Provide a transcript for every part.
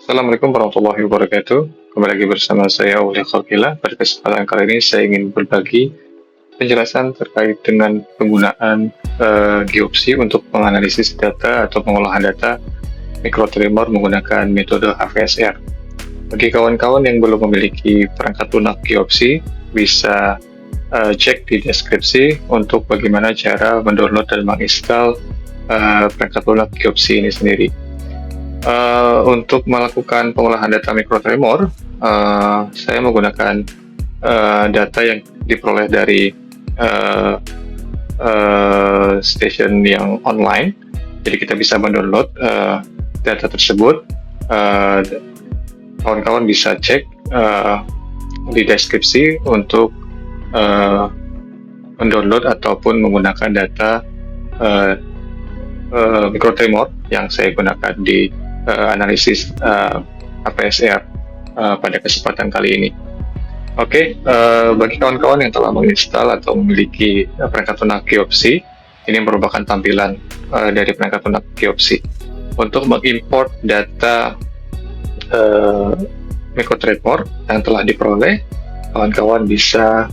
Assalamualaikum warahmatullahi wabarakatuh. Kembali lagi bersama saya Uli Khalqillah. Pada kesempatan kali ini saya ingin berbagi penjelasan terkait dengan penggunaan geopsi untuk menganalisis data atau pengolahan data mikrotremor menggunakan metode HVSR. Bagi kawan-kawan yang belum memiliki perangkat lunak geopsi, bisa cek di deskripsi untuk bagaimana cara mendownload dan menginstal perangkat lunak geopsi ini sendiri. Untuk melakukan pengolahan data mikrotremor, saya menggunakan data yang diperoleh dari station yang online. Jadi kita bisa mendownload data tersebut. Kawan-kawan bisa cek di deskripsi untuk mendownload ataupun menggunakan data mikrotremor yang saya gunakan di analisis HVSR pada kesempatan kali ini. Oke, bagi kawan-kawan yang telah menginstal atau memiliki perangkat lunak geopsi, ini merupakan tampilan dari perangkat lunak geopsi. Untuk mengimport data mikrotremor yang telah diperoleh, kawan-kawan bisa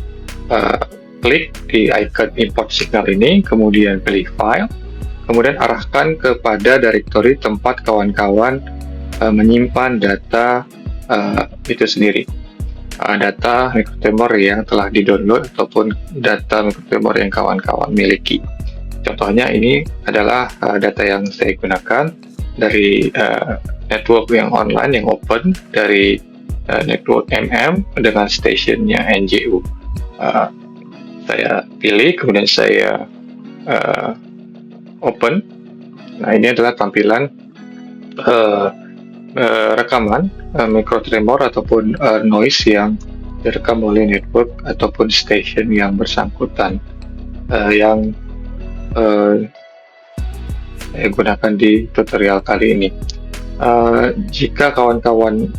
klik di icon import signal ini, kemudian pilih file, kemudian arahkan kepada directory tempat kawan-kawan menyimpan data itu sendiri, data mikrotremor yang telah di-download ataupun data mikrotremor yang kawan-kawan miliki. Contohnya ini adalah data yang saya gunakan dari network yang online yang open dari network MM dengan stationnya NJU. Saya pilih, kemudian saya open. Nah, ini adalah tampilan rekaman mikrotremor ataupun noise yang direkam oleh network ataupun station yang bersangkutan yang saya gunakan di tutorial kali ini. Jika kawan-kawan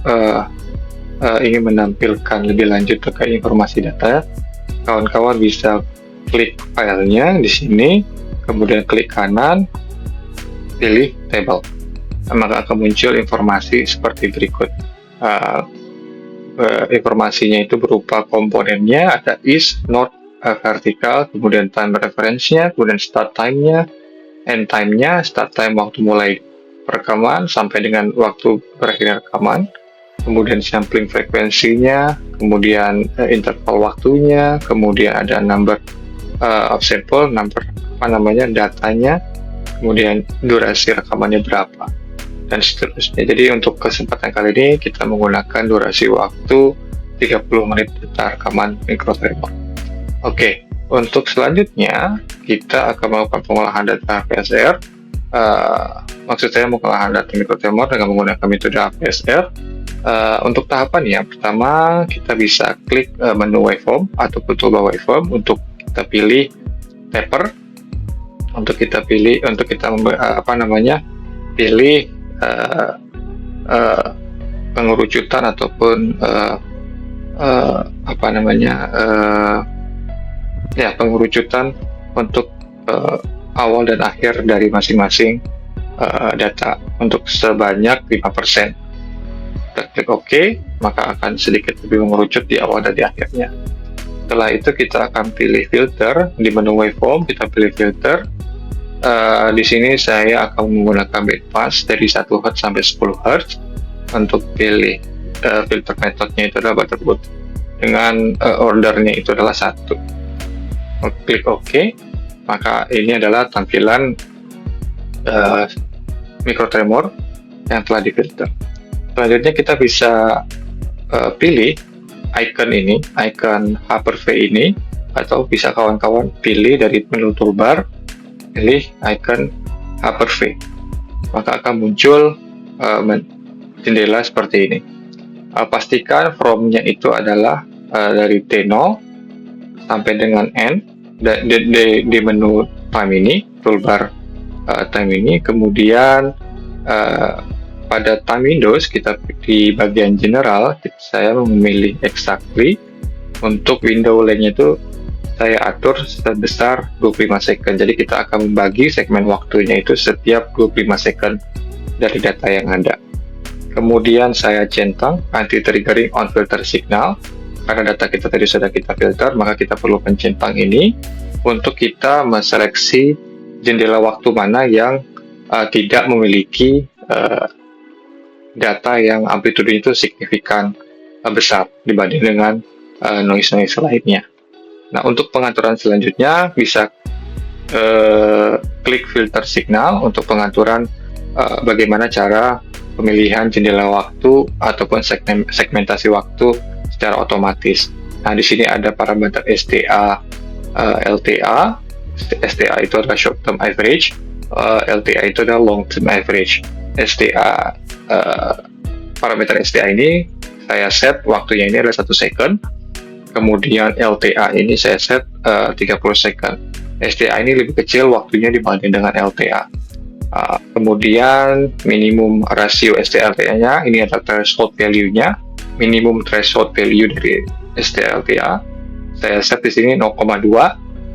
ingin menampilkan lebih lanjut terkait informasi data, kawan-kawan bisa klik filenya di sini, kemudian klik kanan, pilih table, maka akan muncul informasi seperti berikut. Informasinya itu berupa komponennya, ada is, not, vertikal, kemudian time reference-nya, kemudian start time-nya, end time-nya, start time waktu mulai rekaman sampai dengan waktu berakhir rekaman, kemudian sampling frekuensinya, kemudian interval waktunya, kemudian ada number of sample, datanya, kemudian durasi rekamannya berapa, dan seterusnya. Jadi untuk kesempatan kali ini kita menggunakan durasi waktu 30 menit data rekaman mikrotremor. Oke, untuk selanjutnya kita akan melakukan pengolahan data HVSR. Maksud saya pengolahan data mikrotremor dengan menggunakan metode HVSR. Untuk tahapannya, pertama kita bisa klik menu waveform ataupun toolbar waveform untuk kita pilih taper, untuk kita pilih pengerucutan ataupun pengerucutan untuk awal dan akhir dari masing-masing data untuk sebanyak 5%. Kita klik OK, maka akan sedikit lebih mengerucut di awal dan di akhirnya. Setelah itu kita akan pilih filter di menu waveform, kita pilih filter. Di sini saya akan menggunakan bandpass dari 1 Hz sampai 10 Hz. Untuk pilih filter metodenya itu adalah Butterworth dengan ordernya itu adalah 1. Klik OK, maka ini adalah tampilan mikrotremor yang telah difilter. Selanjutnya kita bisa pilih icon ini, icon Hyper-V ini, atau bisa kawan-kawan pilih dari menu toolbar, pilih icon Hyper-V, maka akan muncul jendela seperti ini. Pastikan from-nya itu adalah dari T0 sampai dengan N di menu time ini, toolbar time ini. Kemudian pada time windows kita di bagian general, saya memilih exactly. Untuk window length-nya itu saya atur sebesar 25 second. Jadi kita akan membagi segmen waktunya itu setiap 25 second dari data yang ada. Kemudian saya centang anti-triggering on filter signal. Karena data kita tadi sudah kita filter, maka kita perlu mencentang ini untuk kita menseleksi jendela waktu mana yang tidak memiliki data yang amplitude itu signifikan besar dibanding dengan noise-noise lainnya. Nah, untuk pengaturan selanjutnya bisa klik filter signal untuk pengaturan bagaimana cara pemilihan jendela waktu ataupun segmentasi waktu secara otomatis. Nah, di sini ada parameter STA, LTA. STA itu adalah short term average, LTA itu adalah long term average. STA parameter STA ini saya set waktunya ini adalah 1 second. Kemudian LTA ini saya set 30 second. STA ini lebih kecil waktunya dibanding dengan LTA. Kemudian minimum rasio STA-LTA-nya ini adalah threshold value-nya. Minimum threshold value dari STA-LTA saya set di sini 0,2.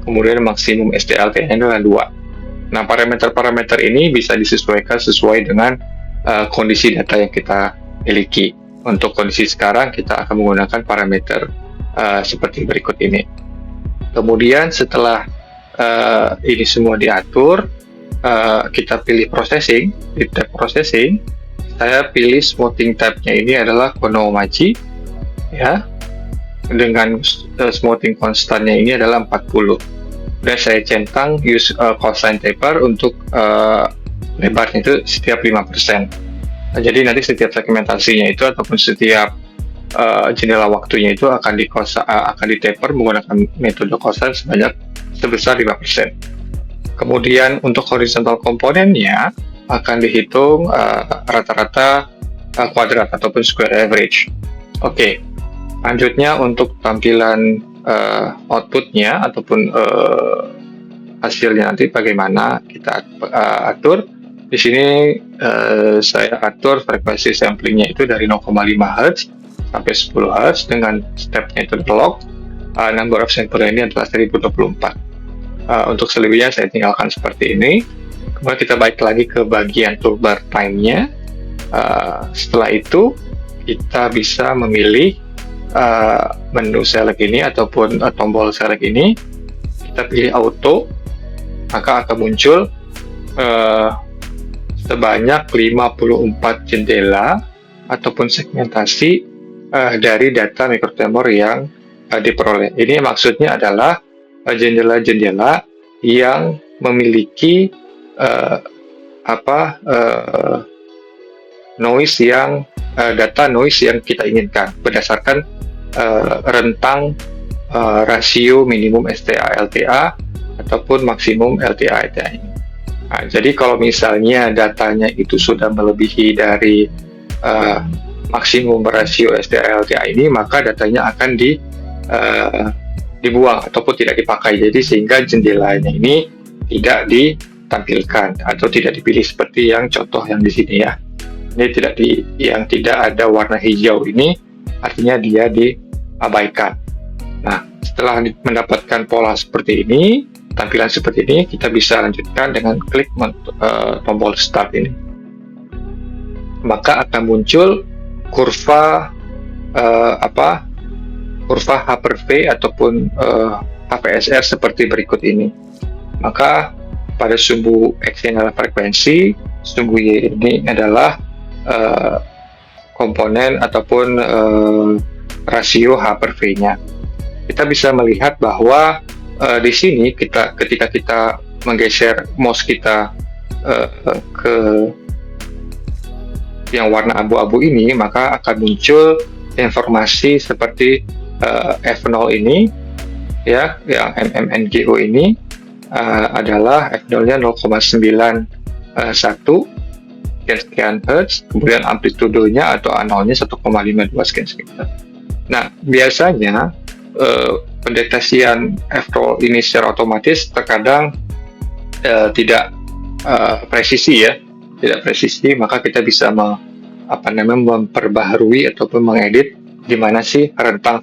Kemudian maksimum STA-LTA-nya adalah 2. Nah, parameter-parameter ini bisa disesuaikan sesuai dengan kondisi data yang kita miliki. Untuk kondisi sekarang kita akan menggunakan parameter seperti berikut ini. Kemudian setelah ini semua diatur, kita pilih processing. Di tab processing, saya pilih smoothing tab-nya ini adalah Kono-Omachi, ya, dengan smoothing konstannya ini adalah 40. Dan saya centang use cosine taper untuk lebarnya itu setiap 5%. Nah, jadi nanti setiap segmentasinya itu ataupun setiap jendela waktunya itu akan ditaper menggunakan metode cosine sebesar 5%. Kemudian untuk horizontal komponennya akan dihitung rata-rata kuadrat ataupun square average. Oke, lanjutnya untuk tampilan outputnya ataupun hasilnya nanti bagaimana kita atur. Di sini saya atur frekuensi samplingnya itu dari 0,5 Hz sampai 10 Hz dengan stepnya itu log. Number of sample ini adalah 1024. Untuk selebihnya saya tinggalkan seperti ini. Kemudian kita balik lagi ke bagian toolbar time-nya. Setelah itu kita bisa memilih menu select ini ataupun tombol select ini. Kita pilih auto, maka akan muncul sebanyak 54 jendela ataupun segmentasi dari data mikrotremor yang diperoleh. Ini maksudnya adalah jendela-jendela yang memiliki data noise yang kita inginkan berdasarkan rentang rasio minimum STA-LTA ataupun maksimum LTA-LTA ini. Nah, jadi kalau misalnya datanya itu sudah melebihi dari maksimum rasio STA-LTA ini, maka datanya akan dibuang ataupun tidak dipakai. Jadi sehingga jendelanya ini tidak ditampilkan atau tidak dipilih seperti yang contoh yang di sini ya. Ini yang tidak ada warna hijau ini artinya dia diabaikan. Nah, setelah mendapatkan pola seperti ini, tampilan seperti ini, kita bisa lanjutkan dengan klik tombol start ini. Maka akan muncul kurva kurva H per V ataupun HPSR seperti berikut ini. Maka pada sumbu X ini adalah frekuensi, sumbu Y ini adalah komponen ataupun rasio H per V-nya. Kita bisa melihat bahwa di sini ketika kita menggeser mouse kita ke yang warna abu-abu ini, maka akan muncul informasi seperti F0 ini, ya, yang MMNGO ini adalah F0-nya 0,91 sekian Hz, kemudian amplitudenya atau A0-nya 1,52 sekian. Nah, biasanya pendeteksian F0 ini secara otomatis terkadang tidak presisi ya, tidak presisi, maka kita bisa memperbaharui ataupun mengedit di mana sih rentang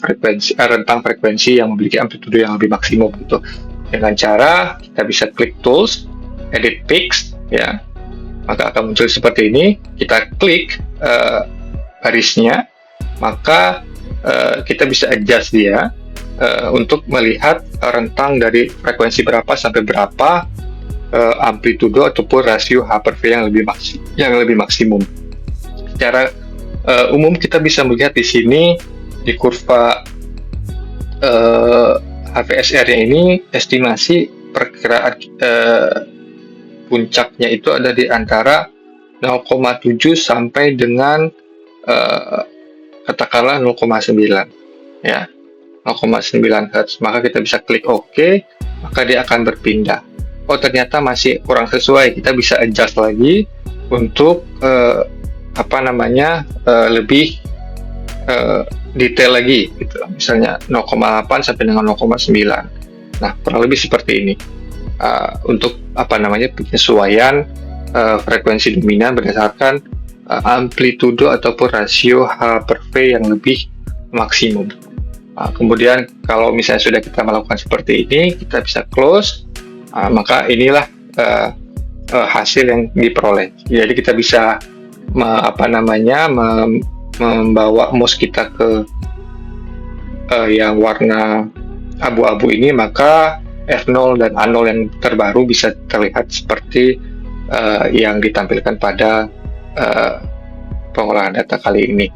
frekuensi yang memiliki amplitude yang lebih maksimum gitu. Dengan cara kita bisa klik tools, edit peaks ya. maka akan muncul seperti ini. Kita klik barisnya, maka kita bisa adjust dia untuk melihat rentang dari frekuensi berapa sampai berapa amplitudo ataupun rasio H per V yang lebih maksimum. Secara umum kita bisa melihat di sini di kurva HVSR-nya ini estimasi perkiraan puncaknya itu ada di antara 0,7 sampai dengan katakanlah 0,9 ya, 0,9 Hz. Maka kita bisa klik OK, maka dia akan berpindah. Oh, ternyata masih kurang sesuai, kita bisa adjust lagi untuk lebih detail lagi gitu. Misalnya 0,8 sampai dengan 0,9. Nah, kurang lebih seperti ini. Untuk penyesuaian frekuensi dominan berdasarkan amplitudo ataupun rasio H per V yang lebih maksimum. Kemudian kalau misalnya sudah kita melakukan seperti ini, kita bisa close. Maka inilah hasil yang diperoleh. Jadi kita bisa membawa mouse kita ke yang warna abu-abu ini, maka F0 dan A0 yang terbaru bisa terlihat seperti yang ditampilkan pada pengolahan data kali ini.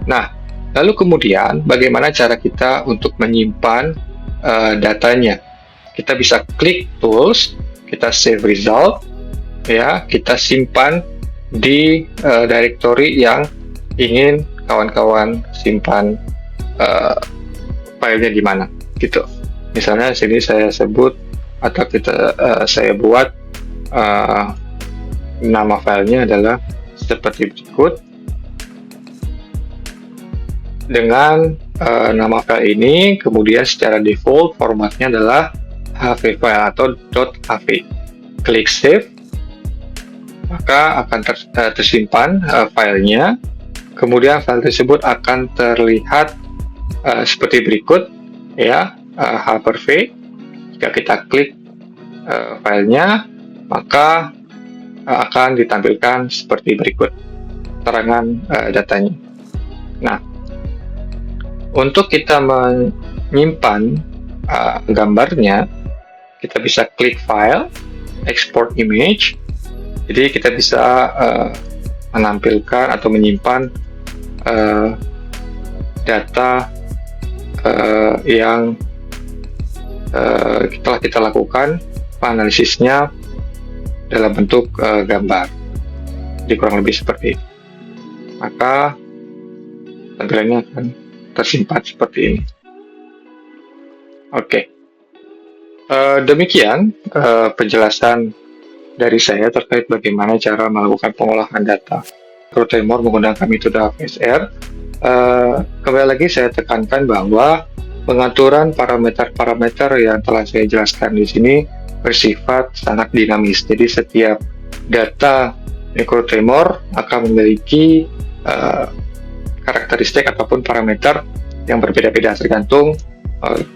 Nah, lalu kemudian bagaimana cara kita untuk menyimpan datanya? Kita bisa klik tools, kita save result, ya, kita simpan di directory yang ingin kawan-kawan simpan filenya di mana, gitu. Misalnya sini saya sebut atau saya buat nama filenya adalah seperti berikut. Dengan nama file ini, kemudian secara default formatnya adalah HV file atau .hv. Klik save, maka akan tersimpan filenya. Kemudian file tersebut akan terlihat seperti berikut, ya, H per V. Jika kita klik filenya, maka akan ditampilkan seperti berikut keterangan datanya. Nah, untuk kita menyimpan gambarnya, kita bisa klik file, export image. Jadi kita bisa menampilkan atau menyimpan data yang telah kita lakukan analisisnya dalam bentuk gambar. Jadi kurang lebih seperti ini. Maka tampilannya akan tersimpan seperti ini. Oke. Demikian penjelasan dari saya terkait bagaimana cara melakukan pengolahan data microtremor menggunakan metode HVSR. Kembali lagi saya tekankan bahwa pengaturan parameter-parameter yang telah saya jelaskan di sini bersifat sangat dinamis. Jadi setiap data microtremor akan memiliki karakteristik ataupun parameter yang berbeda-beda tergantung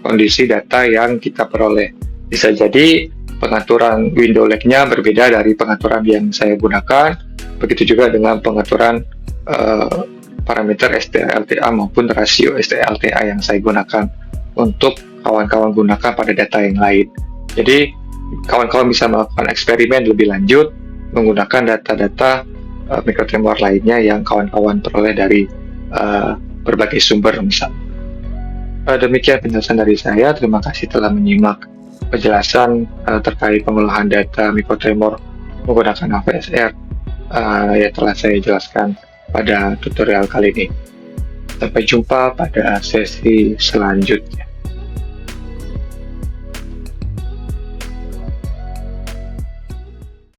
kondisi data yang kita peroleh. Bisa jadi pengaturan window lag-nya berbeda dari pengaturan yang saya gunakan, begitu juga dengan pengaturan parameter STLTA maupun rasio STLTA yang saya gunakan untuk kawan-kawan gunakan pada data yang lain. Jadi kawan-kawan bisa melakukan eksperimen lebih lanjut menggunakan data-data microtremor lainnya yang kawan-kawan peroleh dari berbagai sumber misalnya. Demikian penjelasan dari saya. Terima kasih telah menyimak penjelasan terkait pengolahan data microtremor menggunakan HVSR yang telah saya jelaskan pada tutorial kali ini. Sampai jumpa pada sesi selanjutnya.